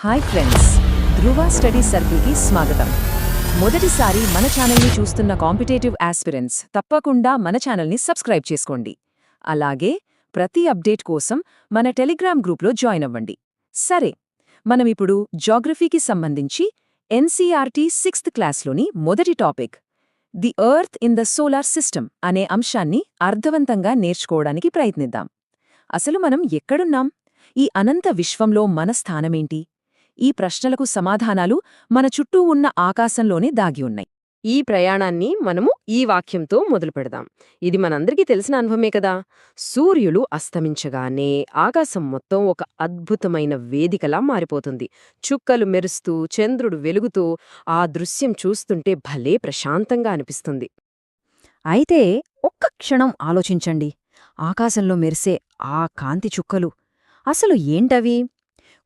Hi friends, ధ్రువ study సర్కిల్కి స్వాగతం. మొదటిసారి మన ఛానల్ని చూస్తున్న కాంపిటేటివ్ ఆస్పిరెంట్స్ తప్పకుండా మన ఛానల్ని సబ్స్క్రైబ్ చేసుకోండి. అలాగే ప్రతి అప్డేట్ కోసం మన టెలిగ్రామ్ గ్రూప్లో జాయిన్ అవ్వండి. సరే, మనమిప్పుడు జాగ్రఫీకి సంబంధించి ఎన్సీఆర్టీ 6th క్లాస్లోని మొదటి topic the earth in the solar system అనే అంశాన్ని అర్థవంతంగా నేర్చుకోవడానికి ప్రయత్నిద్దాం. అసలు మనం ఎక్కడున్నాం? ఈ అనంత విశ్వంలో మన స్థానమేంటి? ఈ ప్రశ్నలకు సమాధానాలు మన చుట్టూ ఉన్న ఆకాశంలోనే దాగి ఉన్నాయి. ఈ ప్రయాణాన్ని మనము ఈ వాక్యంతో మొదలుపెడదాం. ఇది మనందరికీ తెలిసిన అనుభవమే కదా. సూర్యుడు అస్తమించగానే ఆకాశం మొత్తం ఒక అద్భుతమైన వేదికలా మారిపోతుంది. చుక్కలు మెరుస్తూ, చంద్రుడు వెలుగుతూ ఆ దృశ్యం చూస్తుంటే భలే ప్రశాంతంగా అనిపిస్తుంది. అయితే ఒక్క క్షణం ఆలోచించండి. ఆకాశంలో మెరిసే ఆ కాంతి చుక్కలు అసలు ఏంటవి?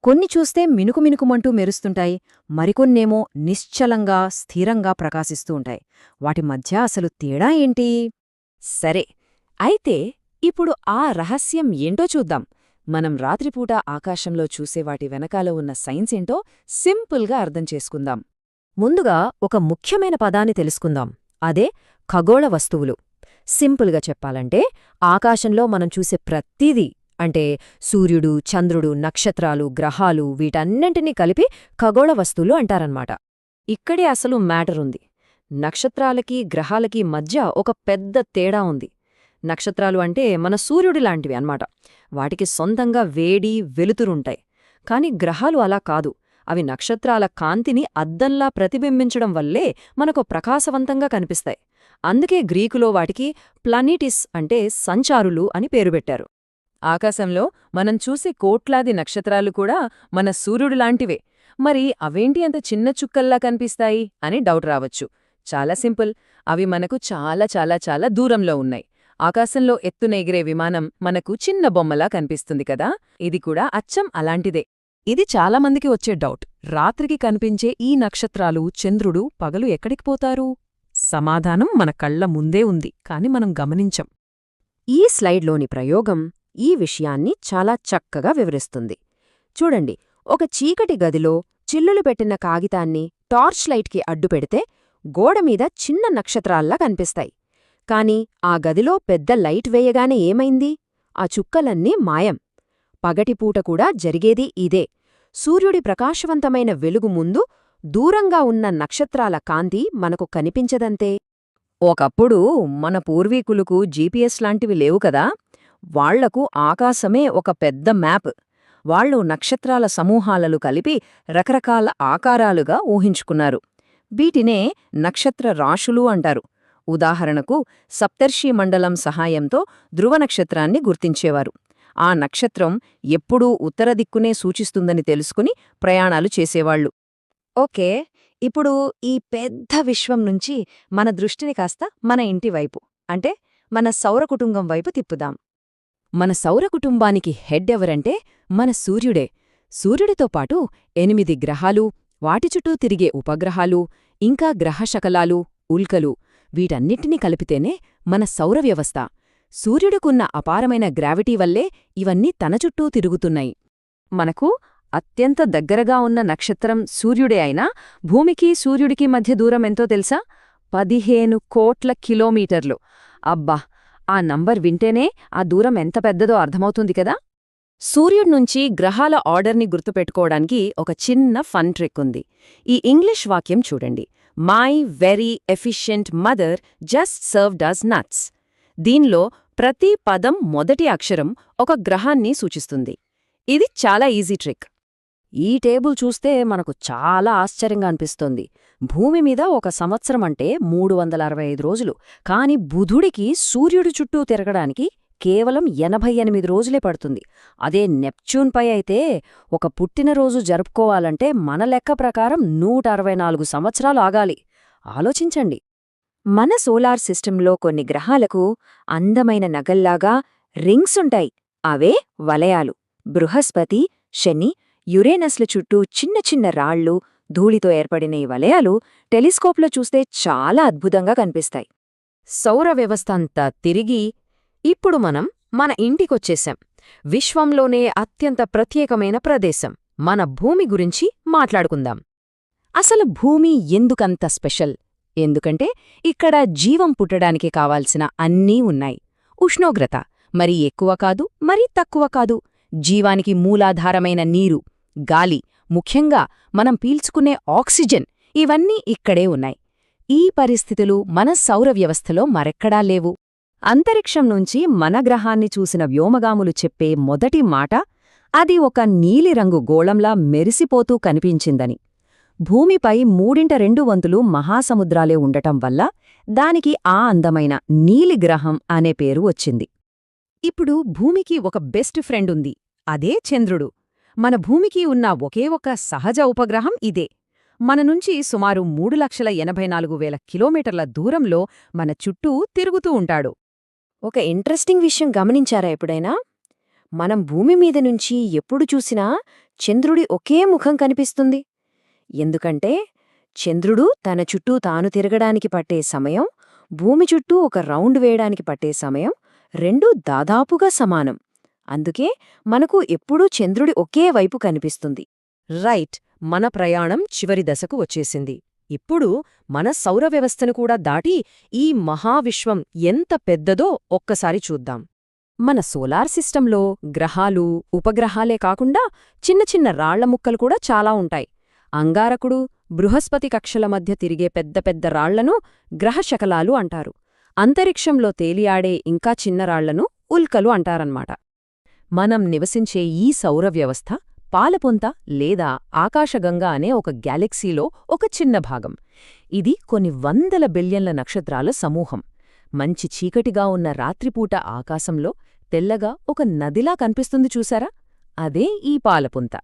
కొన్ని చూస్తే మినుకుమినుకుమంటూ మెరుస్తుంటాయి, మరికొన్నేమో నిశ్చలంగా స్థిరంగా ప్రకాశిస్తూ ఉంటాయి. వాటి మధ్య అసలు తేడా ఏంటి? సరే, అయితే ఇప్పుడు ఆ రహస్యం ఏంటో చూద్దాం. మనం రాత్రిపూట ఆకాశంలో చూసే వాటి వెనకాల ఉన్న సైన్స్ ఏంటో సింపుల్గా అర్థం చేసుకుందాం. ముందుగా ఒక ముఖ్యమైన పదాన్ని తెలుసుకుందాం. అదే ఖగోళ వస్తువులు. సింపుల్గా చెప్పాలంటే ఆకాశంలో మనం చూసే ప్రతిదీ, అంటే సూర్యుడు, చంద్రుడు, నక్షత్రాలు, గ్రహాలు, వీటన్నింటినీ కలిపి ఖగోళ వస్తువులు అంటారన్నమాట. ఇక్కడే అసలు మ్యాటర్ ఉంది. నక్షత్రాలకి గ్రహాలకి మధ్య ఒక పెద్ద తేడా ఉంది. నక్షత్రాలు అంటే మన సూర్యుడి లాంటివి అన్నమాట. వాటికి సొంతంగా వేడి, వెలుతురుంటాయి. కాని గ్రహాలు అలా కాదు. అవి నక్షత్రాల కాంతిని అద్దంలా ప్రతిబింబించడం వల్లే మనకు ప్రకాశవంతంగా కనిపిస్తాయి. అందుకే గ్రీకులో వాటికి ప్లానిటిస్ అంటే సంచారులు అని పేరు పెట్టారు. ఆకాశంలో మనం చూసే కోట్లాది నక్షత్రాలు కూడా మన సూర్యుడిలాంటివే. మరి అవేంటి అంత చిన్న చుక్కల్లా కనిపిస్తాయి అని డౌట్ రావచ్చు. చాలా సింపుల్. అవి మనకు చాలా చాలా చాలా దూరంలో ఉన్నాయి. ఆకాశంలో ఎత్తున ఎగిరే విమానం మనకు చిన్న బొమ్మలా కనిపిస్తుంది కదా, ఇది కూడా అచ్చం అలాంటిదే. ఇది చాలామందికి వచ్చే డౌట్. రాత్రికి కనిపించే ఈ నక్షత్రాలు, చంద్రుడు పగలు ఎక్కడికి పోతారు? సమాధానం మన కళ్ల ముందే ఉంది, కాని మనం గమనించం. ఈ స్లైడ్లోని ప్రయోగం ఈ విషయాన్ని చాలా చక్కగా వివరిస్తుంది. చూడండి, ఒక చీకటి గదిలో చిల్లులు పెట్టిన కాగితాన్ని టార్చ్ లైట్కి అడ్డుపెడితే గోడమీద చిన్న నక్షత్రాల్లా కనిపిస్తాయి. కాని ఆ గదిలో పెద్ద లైట్ వేయగానే ఏమైంది? ఆ చుక్కలన్నీ మాయం. పగటిపూట కూడా జరిగేది ఇదే. సూర్యుడి ప్రకాశవంతమైన వెలుగు ముందు దూరంగా ఉన్న నక్షత్రాల కాంతి మనకు కనిపించదంతే. ఒకప్పుడు మన పూర్వీకులకు జీపీఎస్ లాంటివి లేవు కదా. వాళ్లకు ఆకాశమే ఒక పెద్ద మ్యాప్. వాళ్లు నక్షత్రాల సమూహాలను కలిపి రకరకాల ఆకారాలుగా ఊహించుకున్నారు. వీటినే నక్షత్ర రాశులు అంటారు. ఉదాహరణకు సప్తర్షి మండలం సహాయంతో ధ్రువ నక్షత్రాన్ని గుర్తించేవారు. ఆ నక్షత్రం ఎప్పుడూ ఉత్తర దిక్కునే సూచిస్తుందని తెలుసుకుని ప్రయాణాలు చేసేవాళ్లు. ఓకే, ఇప్పుడు ఈ పెద్ద విశ్వం నుంచి మన దృష్టిని కాస్త మన ఇంటి వైపు, అంటే మన సౌరకుటుంబం వైపు తిప్పుదాం. మన సౌరకుటుంబానికి హెడ్ ఎవరంటే మన సూర్యుడే. సూర్యుడితో పాటు 8 గ్రహాలు, వాటి చుట్టూ తిరిగే ఉపగ్రహాలు, ఇంకా గ్రహశకలాలు, ఉల్కలు, వీటన్నిటినీ కలిపితేనే మన సౌరవ్యవస్థ. సూర్యుడికున్న అపారమైన గ్రావిటీ వల్లే ఇవన్నీ తన చుట్టూ తిరుగుతున్నాయి. మనకు అత్యంత దగ్గరగా ఉన్న నక్షత్రం సూర్యుడే అయినా భూమికి సూర్యుడికి మధ్య దూరం ఎంతో తెలుసా? 15 కోట్ల కిలోమీటర్లు. అబ్బా, ఆ నంబర్ వింటేనే ఆ దూరం ఎంత పెద్దదో అర్థమవుతుంది కదా. సూర్యుడ్నుంచి గ్రహాల ఆర్డర్ని గుర్తుపెట్టుకోవడానికి ఒక చిన్న ఫన్ ట్రిక్ ఉంది. ఈ ఇంగ్లీష్ వాక్యం చూడండి. My very efficient mother just served us nuts. దీనిలో ప్రతి పదం మొదటి అక్షరం ఒక గ్రహాన్ని సూచిస్తుంది. ఇది చాలా ఈజీ ట్రిక్. ఈ టేబుల్ చూస్తే మనకు చాలా ఆశ్చర్యంగా అనిపిస్తోంది. భూమి మీద ఒక సంవత్సరం అంటే 365 రోజులు. కాని బుధుడికి సూర్యుడి చుట్టూ తిరగడానికి కేవలం 88 రోజులే పడుతుంది. అదే నెప్చ్యూన్పై అయితే ఒక పుట్టినరోజు జరుపుకోవాలంటే మన లెక్క ప్రకారం 164 సంవత్సరాలు ఆగాలి. ఆలోచించండి. మన సోలార్ సిస్టంలో కొన్ని గ్రహాలకు అందమైన నగల్లాగా రింగ్సుంటాయి. అవే వలయాలు. బృహస్పతి, శని, యురేనస్ల చుట్టూ చిన్న చిన్న రాళ్లు, ధూళితో ఏర్పడిన ఈ వలయాలు టెలిస్కోప్లో చూస్తే చాలా అద్భుతంగా కనిపిస్తాయి. సౌర వ్యవస్థ అంతా తిరిగి ఇప్పుడు మనం మన ఇంటికొచ్చేశాం. విశ్వంలోనే అత్యంత ప్రత్యేకమైన ప్రదేశం మన భూమి గురించి మాట్లాడుకుందాం. అసలు భూమి ఎందుకంత స్పెషల్? ఎందుకంటే ఇక్కడ జీవం పుట్టడానికి కావాల్సిన అన్నీ ఉన్నాయి. ఉష్ణోగ్రత మరీ ఎక్కువ కాదు, మరీ తక్కువ కాదు. జీవానికి మూలాధారమైన నీరు, గాలి, ముఖ్యంగా మనం పీల్చుకునే ఆక్సిజన్ ఇవన్నీ ఇక్కడే ఉన్నాయి. ఈ పరిస్థితులు మన సౌర వ్యవస్థలో మరెక్కడా లేవు. అంతరిక్షం నుంచి మన గ్రహాన్ని చూసిన వ్యోమగాములు చెప్పే మొదటి మాట అది ఒక నీలిరంగు గోళంలా మెరిసిపోతూ కనిపించిందని. భూమిపై 2/3 మహాసముద్రాలే ఉండటం వల్ల దానికి ఆ అందమైన నీలిగ్రహం అనే పేరు వచ్చింది. ఇప్పుడు భూమికి ఒక బెస్ట్ ఫ్రెండ్ ఉంది, అదే చంద్రుడు. మన భూమికి ఉన్న ఒకే ఒక సహజ ఉపగ్రహం ఇదే. మన నుంచి సుమారు 3,84,000 కిలోమీటర్ల దూరంలో మన చుట్టూ తిరుగుతూ ఉంటాడు. ఒక ఇంట్రెస్టింగ్ విషయం గమనించారా ఎప్పుడైనా? మనం భూమి మీద నుంచి ఎప్పుడు చూసినా చంద్రుడి ఒకే ముఖం కనిపిస్తుంది. ఎందుకంటే చంద్రుడు తన చుట్టూ తాను తిరగడానికి పట్టే సమయం, భూమి చుట్టూ ఒక రౌండ్ వేయడానికి పట్టే సమయం రెండూ దాదాపుగా సమానం. అందుకే మనకు ఎప్పుడూ చంద్రుడి ఒకే వైపు కనిపిస్తుంది. రైట్, మన ప్రయాణం చివరి దశకు వచ్చేసింది. ఇప్పుడు మన సౌర వ్యవస్థను కూడా దాటి ఈ మహావిశ్వం ఎంత పెద్దదో ఒక్కసారి చూద్దాం. మన సోలార్ సిస్టంలో గ్రహాలు, ఉపగ్రహాలే కాకుండా చిన్న చిన్న రాళ్ల ముక్కలు కూడా చాలా ఉంటాయి. అంగారకుడు, బృహస్పతి కక్షల మధ్య తిరిగే పెద్ద పెద్ద రాళ్లను గ్రహశకలాలు అంటారు. అంతరిక్షంలో తేలియాడే ఇంకా చిన్న రాళ్లను ఉల్కలు అంటారన్మాట. మనం నివసించే ఈ సౌర వ్యవస్థ పాలపుంత లేదా ఆకాశగంగ అనే ఒక గ్యాలక్సీలో ఒక చిన్న భాగం. ఇది కొన్ని వందల బిలియన్ల నక్షత్రాల సమూహం. మంచి చీకటిగా ఉన్న రాత్రిపూట ఆకాశంలో తెల్లగా ఒక నదిలా కనిపిస్తుంది చూసారా? అదే ఈ పాలపుంత.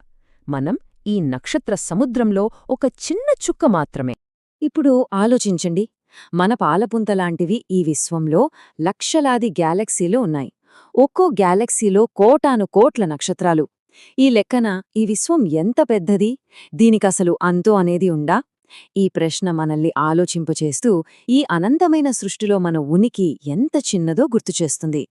మనం ఈ నక్షత్ర సముద్రంలో ఒక చిన్న చుక్క మాత్రమే. ఇప్పుడు ఆలోచించండి, మన పాలపుంతలాంటివి ఈ విశ్వంలో లక్షలాది గ్యాలక్సీలు ఉన్నాయి. ఒక్కో గ్యాలక్సీలో కోటాను కోట్ల నక్షత్రాలు. ఈ లెక్కన ఈ విశ్వం ఎంత పెద్దది? దీనికసలు అంతో అనేది ఉందా? ఈ ప్రశ్న మనల్ని ఆలోచింపచేస్తూ ఈ అనంతమైన సృష్టిలో మన ఉనికి ఎంత చిన్నదో గుర్తుచేస్తుంది.